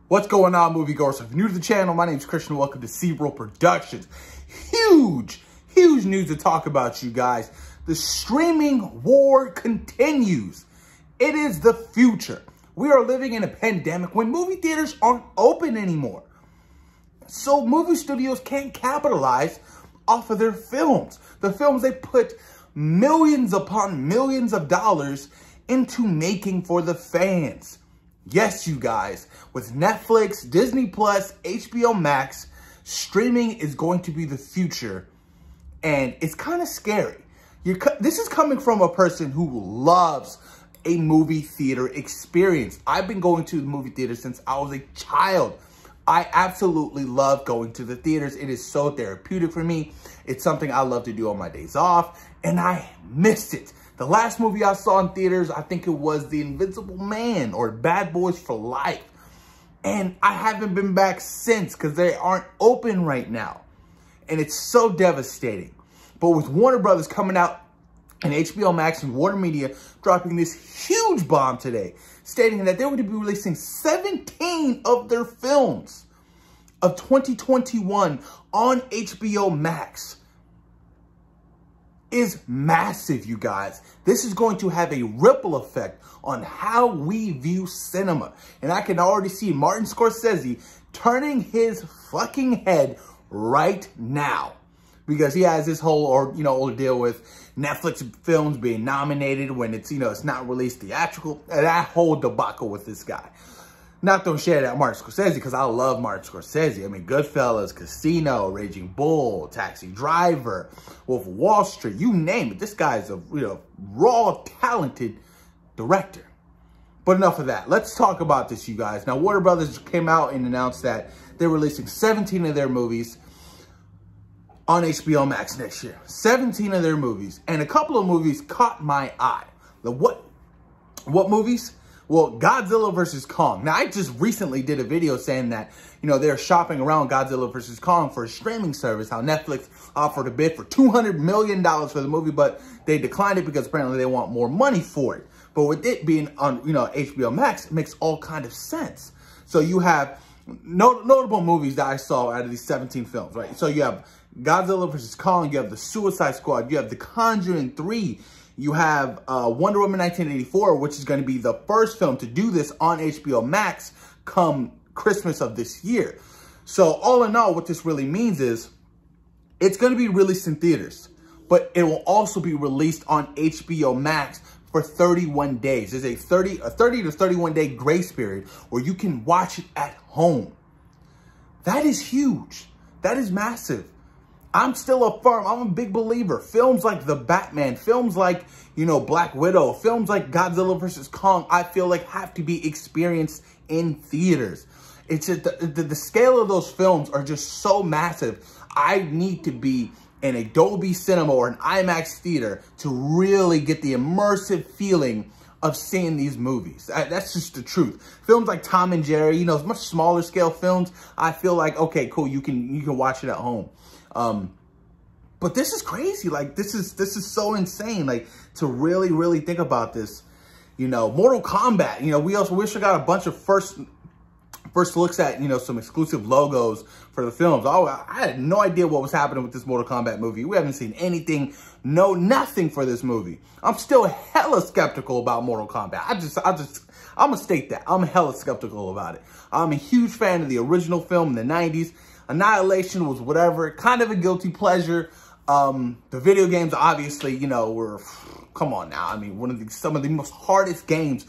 What's going on, moviegoers? If you're new to the channel, my name's Christian. Welcome to Several Productions. Huge news to talk about, you guys. The streaming war continues. It is the future. We are living in a pandemic when movie theaters aren't open anymore. So movie studios can't capitalize off of their films. The films they put millions upon millions of dollars into making for the fans. Yes, you guys, with Netflix, Disney Plus, HBO Max, streaming is going to be the future, and it's kind of scary. This is coming from a person who loves a movie theater experience. I've been going to the movie theater since I was a child. I absolutely love going to the theaters. It is so therapeutic for me. It's something I love to do on my days off, and I missed it. The last movie I saw in theaters, I think it was The Invisible Man or Bad Boys for Life. And I haven't been back since because they aren't open right now. And it's so devastating. But with Warner Brothers coming out and HBO Max and Warner Media dropping this huge bomb today, stating that they're going to be releasing 17 of their films of 2021 on HBO Max, is massive, you guys. This is going to have a ripple effect on how we view cinema. And I can already see Martin Scorsese turning his fucking head right now, because he has this whole ordeal with Netflix films being nominated when it's not released theatrical. That whole debacle with this guy. Not throwing shade at Martin Scorsese, because I love Martin Scorsese. I mean, Goodfellas, Casino, Raging Bull, Taxi Driver, Wolf of Wall Street, you name it. This guy is a raw, talented director. But enough of that. Let's talk about this, you guys. Now, Warner Brothers came out and announced that they're releasing 17 of their movies on HBO Max next year. 17 of their movies. And a couple of movies caught my eye. What movies? Well, Godzilla vs. Kong. Now, I just recently did a video saying that, they're shopping around Godzilla vs. Kong for a streaming service, how Netflix offered a bid for $200 million for the movie, but they declined it because apparently they want more money for it. But with it being on, HBO Max, it makes all kind of sense. So you have notable movies that I saw out of these 17 films, right? So you have Godzilla vs. Kong, you have The Suicide Squad, you have The Conjuring 3, you have Wonder Woman 1984, which is going to be the first film to do this on HBO Max come Christmas of this year. So all in all, what this really means is it's going to be released in theaters, but it will also be released on HBO Max for 31 days. There's a 30 to 31 day grace period where you can watch it at home. That is huge. That is massive. I'm a big believer. Films like The Batman, films like, Black Widow, films like Godzilla vs. Kong, I feel like have to be experienced in theaters. It's just the scale of those films are just so massive. I need to be in a Dolby Cinema or an IMAX theater to really get the immersive feeling of seeing these movies. That's just the truth. Films like Tom and Jerry, much smaller scale films, I feel like, okay, cool, you can watch it at home. But this is crazy. Like, this is so insane. Like, to really think about this, Mortal Kombat, we also got a bunch of first looks at, some exclusive logos for the films. Oh, I had no idea what was happening with this Mortal Kombat movie. We haven't seen anything, nothing for this movie. I'm still hella skeptical about Mortal Kombat. I'm gonna state that. I'm hella skeptical about it. I'm a huge fan of the original film in the 90s. Annihilation was whatever, kind of a guilty pleasure. The video games, obviously, were, come on now. I mean, some of the most hardest games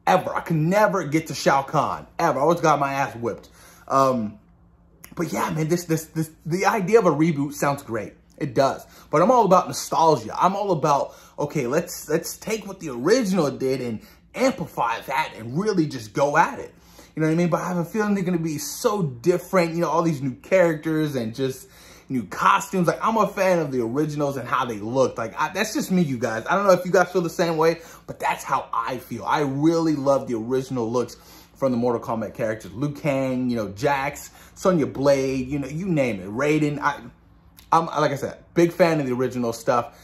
ever. I could never get to Shao Kahn, ever. I always got my ass whipped. But yeah, man, the idea of a reboot sounds great. It does. But I'm all about nostalgia. I'm all about, okay, let's take what the original did and amplify that and really just go at it. You know what I mean? But I have a feeling they're going to be so different, all these new characters and just new costumes. Like, I'm a fan of the originals and how they looked. Like, that's just me, you guys. I don't know if you guys feel the same way, but that's how I feel. I really love the original looks from the Mortal Kombat characters. Liu Kang, Jax, Sonya Blade, you name it. Raiden. I'm, like I said, big fan of the original stuff.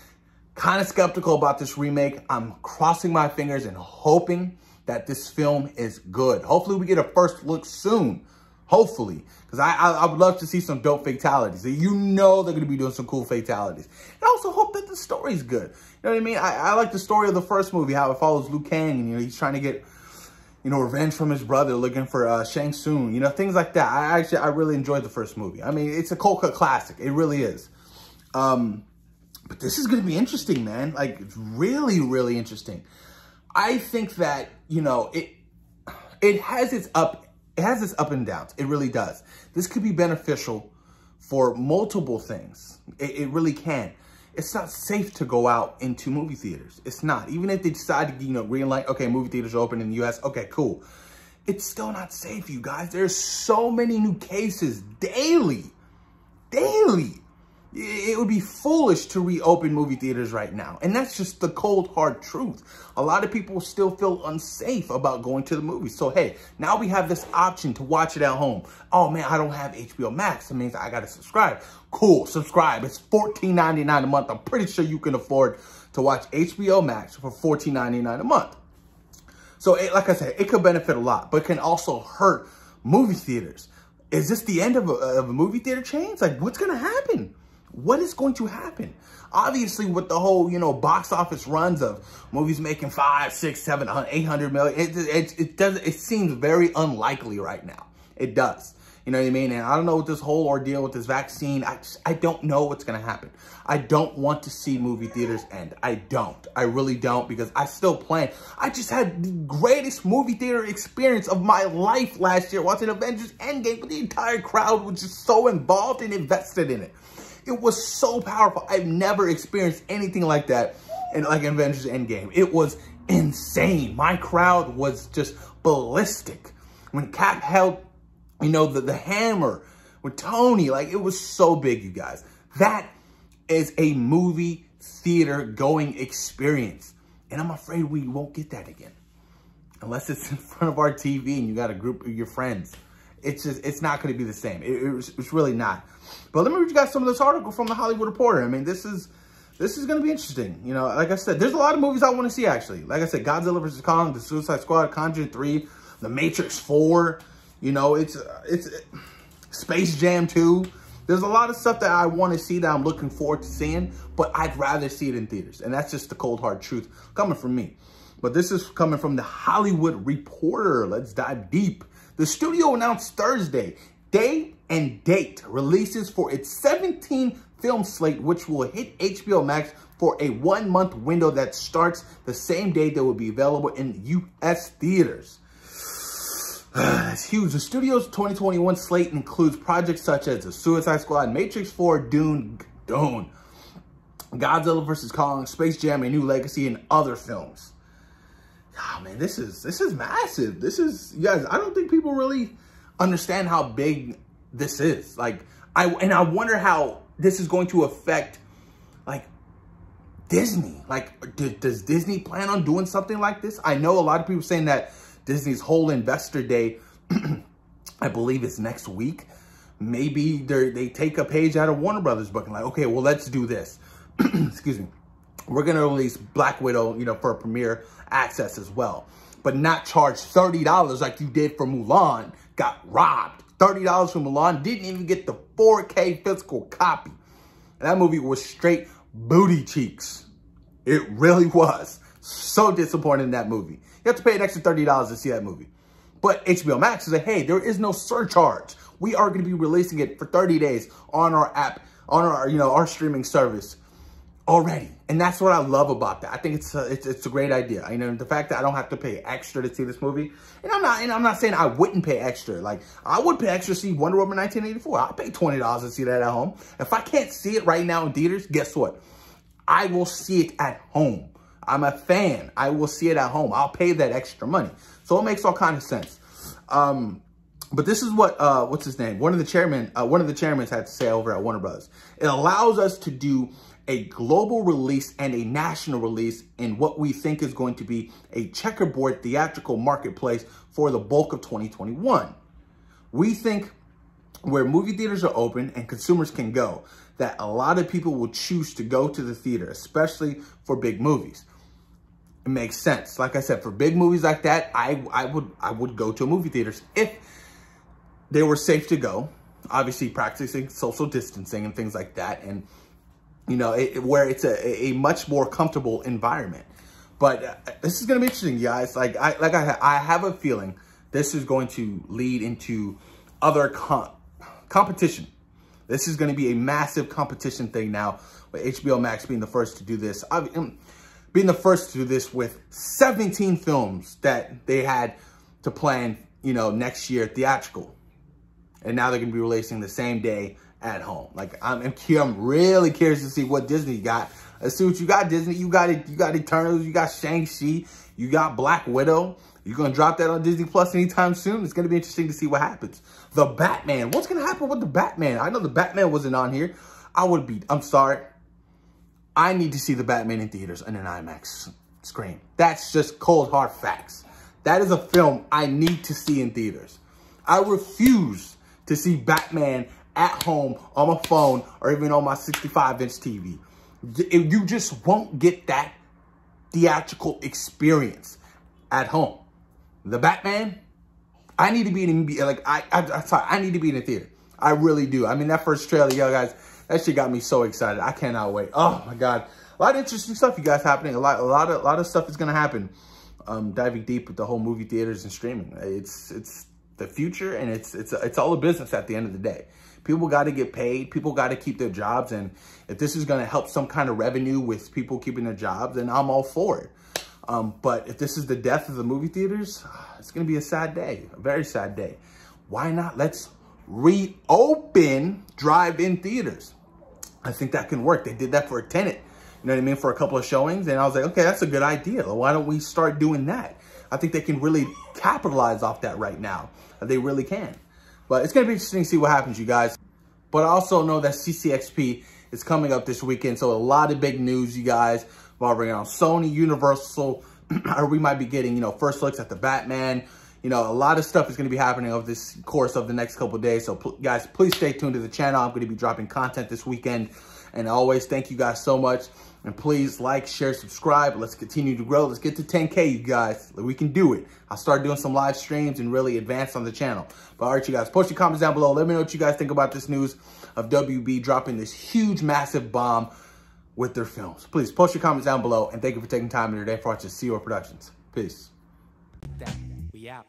Kind of skeptical about this remake. I'm crossing my fingers and hoping that this film is good. Hopefully we get a first look soon. Hopefully. Because I would love to see some dope fatalities. You know they're going to be doing some cool fatalities. And I also hope that the story's good. You know what I mean? I like the story of the first movie, how it follows Liu Kang. And, you know, he's trying to get, you know, revenge from his brother, looking for Shang Tsung. You know, things like that. I really enjoyed the first movie. I mean, it's a cult classic. It really is. But this is going to be interesting, man. Like, it's really, really interesting. I think that, you know, it has its up and downs. It really does. This could be beneficial for multiple things. It really can. It's not safe to go out into movie theaters. It's not. Even if they decide to, you know, green light, okay, movie theaters are open in the US. Okay, cool. It's still not safe, you guys. There's so many new cases daily. Daily. It would be foolish to reopen movie theaters right now. And that's just the cold, hard truth. A lot of people still feel unsafe about going to the movies. So, hey, now we have this option to watch it at home. Oh, man, I don't have HBO Max. That means I got to subscribe. Cool, subscribe. It's $14.99 a month. I'm pretty sure you can afford to watch HBO Max for $14.99 a month. So, like I said, it could benefit a lot, but it can also hurt movie theaters. Is this the end of a movie theater chain? Like, what's going to happen? What is going to happen? Obviously, with the whole, you know, box office runs of movies making 500, 600, 700, 800 million, it seems very unlikely right now. It does. You know what I mean? And I don't know what this whole ordeal with this vaccine. I don't know what's going to happen. I don't want to see movie theaters end. I don't. I really don't, because I still plan. I just had the greatest movie theater experience of my life last year watching Avengers Endgame, but the entire crowd was just so involved and invested in it. It was so powerful. I've never experienced anything like that in like Avengers Endgame. It was insane. My crowd was just ballistic. When Cap held, you know, the hammer with Tony, like, it was so big, you guys. That is a movie theater going experience. And I'm afraid we won't get that again. Unless it's in front of our TV and you got a group of your friends. It's not going to be the same. It's really not. But let me read you guys some of this article from the Hollywood Reporter. I mean, this is going to be interesting. You know, like I said, there's a lot of movies I want to see, actually. Like I said, Godzilla vs. Kong, The Suicide Squad, Conjuring 3, The Matrix 4. You know, it's Space Jam 2. There's a lot of stuff that I want to see that I'm looking forward to seeing, but I'd rather see it in theaters. And that's just the cold, hard truth coming from me. But this is coming from the Hollywood Reporter. Let's dive deep. The studio announced Thursday day and date releases for its 17-film slate, which will hit HBO Max for a 1-month window that starts the same day that will be available in U.S. theaters. That's huge. The studio's 2021 slate includes projects such as The Suicide Squad, Matrix 4, Dune, Godzilla vs. Kong, Space Jam, A New Legacy, and other films. Oh, man, this is massive. This is, you guys, I don't think people really understand how big this is. Like, I wonder how this is going to affect, like, Disney. Like, does Disney plan on doing something like this? I know a lot of people saying that Disney's whole investor day, I believe it's next week. Maybe they take a page out of Warner Brothers book and like, okay, well, let's do this. Excuse me. We're going to release Black Widow, you know, for a premiere access as well, but not charge $30 like you did for Mulan. Got robbed. $30 for Mulan. Didn't even get the 4K physical copy. And that movie was straight booty cheeks. It really was. So disappointed in that movie. You have to pay an extra $30 to see that movie. But HBO Max is like, hey, there is no surcharge. We are going to be releasing it for 30 days on our app, on our, you know, our streaming service already. And that's what I love about that. I think it's a great idea. You know, the fact that I don't have to pay extra to see this movie. And I'm not saying I wouldn't pay extra. Like, I would pay extra to see Wonder Woman 1984. I'll pay $20 to see that at home. If I can't see it right now in theaters, guess what? I will see it at home. I'm a fan. I will see it at home. I'll pay that extra money. So it makes all kinds of sense. But this is what, what's his name? One of the chairmen had to say over at Warner Brothers. It allows us to do a global release and a national release in what we think is going to be a checkerboard theatrical marketplace for the bulk of 2021. We think where movie theaters are open and consumers can go, that a lot of people will choose to go to the theater, especially for big movies. It makes sense. Like I said, for big movies like that, I would go to movie theaters if they were safe to go, obviously practicing social distancing and things like that, and you know, where it's a much more comfortable environment. But this is going to be interesting, guys. I have a feeling this is going to lead into other competition. This is going to be a massive competition thing now, with HBO Max being the first to do this. Being the first to do this with 17 films that they had to plan, you know, next year theatrical. And now they're going to be releasing the same day at home. Like, I'm really curious to see what Disney got. Let's see what you got, Disney. You got Eternals, you got Shang-Chi, you got Black Widow. You're going to drop that on Disney Plus anytime soon? It's going to be interesting to see what happens. The Batman. What's going to happen with the Batman? I know the Batman wasn't on here. I'm sorry. I need to see the Batman in theaters on an IMAX screen. That's just cold, hard facts. That is a film I need to see in theaters. I refuse to see Batman at home on my phone or even on my 65-inch TV. You just won't get that theatrical experience at home. The Batman, I need to be in, like, I need to be in a theater. I really do. I mean, that first trailer, yo, guys, that shit got me so excited. I cannot wait. Oh my God. A lot of interesting stuff, you guys, happening. A lot of stuff is gonna happen. Diving deep with the whole movie theaters and streaming. It's the future, and it's all a business at the end of the day. People got to get paid. People got to keep their jobs. And if this is going to help some kind of revenue with people keeping their jobs, then I'm all for it. But if this is the death of the movie theaters, it's going to be a sad day, a very sad day. Why not? Let's reopen drive-in theaters. I think that can work. They did that for a Tenet, you know what I mean, for a couple of showings. And I was like, okay, that's a good idea. Why don't we start doing that? I think they can really capitalize off that right now. They really can. But it's going to be interesting to see what happens, you guys. But I also know that CCXP is coming up this weekend. So a lot of big news, you guys, revolving around Sony, Universal, or we might be getting, you know, first looks at the Batman. You know, a lot of stuff is going to be happening over this course of the next couple of days. So guys, please stay tuned to the channel. I'm going to be dropping content this weekend. And always, thank you guys so much. And please like, share, subscribe. Let's continue to grow. Let's get to 10K, you guys. We can do it. I'll start doing some live streams and really advance on the channel. But all right, you guys, post your comments down below. Let me know what you guys think about this news of WB dropping this huge, massive bomb with their films. Please post your comments down below. And thank you for taking time in your day for watching CO Productions. Peace. We out.